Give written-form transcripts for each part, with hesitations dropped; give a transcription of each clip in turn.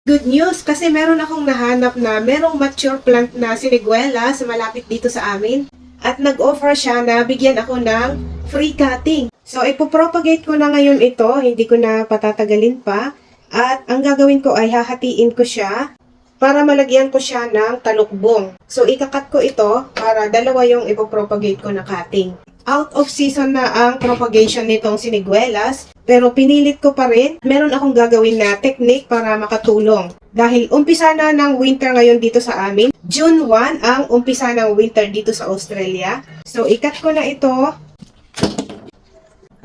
Good news kasi meron akong nahanap na merong mature plant na siniguela sa malapit dito sa amin. At nag-offer siya na bigyan ako ng free cutting. So ipopropagate ko na ngayon ito, hindi ko na patatagalin pa. At ang gagawin ko ay hahatiin ko siya para malagyan ko siya ng talukbong. So ikakat ko ito para dalawa yung ipopropagate ko na cutting. Out of season na ang propagation nitong siniguelas, pero pinilit ko pa rin. Meron akong gagawin na technique para makatulong. Dahil umpisa na ng winter ngayon dito sa amin. June 1 ang umpisa ng winter dito sa Australia. So ikat ko na ito.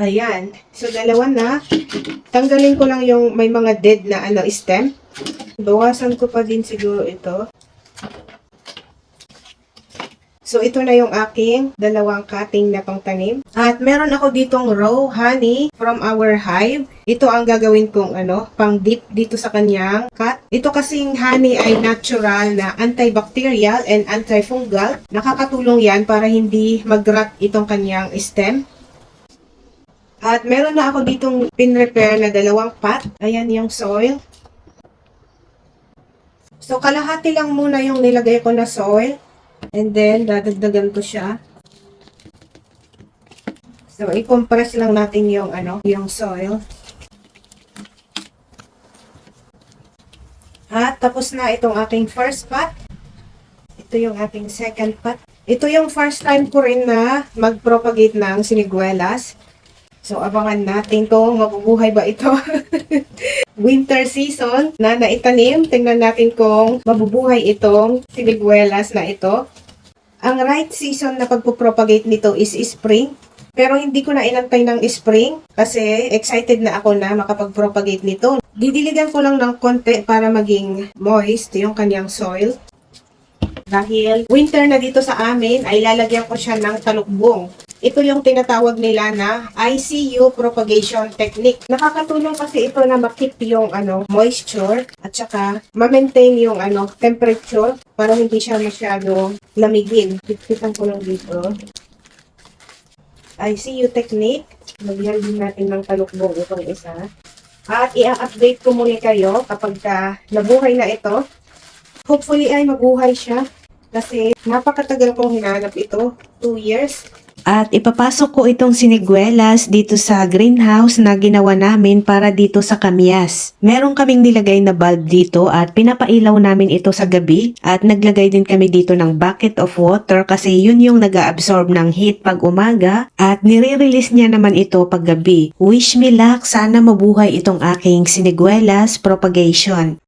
Ayan. So dalawa na. Tanggalin ko lang yung may mga dead na stem. Bawasan ko pa din siguro ito. So, ito na yung aking dalawang cutting na pangtanim. At meron ako ditong raw honey from our hive. Ito ang gagawin kong pang dip dito sa kanyang cut. Ito kasing honey ay natural na antibacterial and antifungal. Nakakatulong yan para hindi mag-rot itong kanyang stem. At meron na ako ditong pin-repair na dalawang pot. Ayan yung soil. So, kalahati lang muna yung nilagay ko na soil. And then, dadagdagan ko siya. So, i-compress lang natin yung, yung soil. At, tapos na itong aking first pot. Ito yung ating second pot. Ito yung first time ko rin na mag-propagate ng siniguelas. So, abangan natin kung mabubuhay ba ito. Winter season na naitanim. Tingnan natin kung mabubuhay itong siniguelas na ito. Ang right season na pagpupropagate nito is spring. Pero hindi ko na inantay ng spring kasi excited na ako na makapag-propagate nito. Didiligan ko lang ng konti para maging moist yung kanyang soil. Dahil winter na dito sa amin, ay lalagyan ko siya ng talukbong. Ito yung tinatawag nila na ICU propagation technique. Nakakatulong kasi ito na makip yung moisture at saka ma-maintain yung temperature para hindi siya masyado lamigin. Pipitan ko lang dito. ICU technique. Lagyan din natin ng talukbong itong isa. At i-update ko muli kayo kapag nabuhay na ito. Hopefully ay mabuhay siya kasi napakatagal kong hinanap ito. 2 years. At ipapasok ko itong siniguelas dito sa greenhouse na ginawa namin para dito sa kamyas. Meron kaming nilagay na bulb dito at pinapailaw namin ito sa gabi. At naglagay din kami dito ng bucket of water kasi yun yung nag-absorb ng heat pag umaga. At nire-release niya naman ito pag gabi. Wish me luck, sana mabuhay itong aking siniguelas propagation.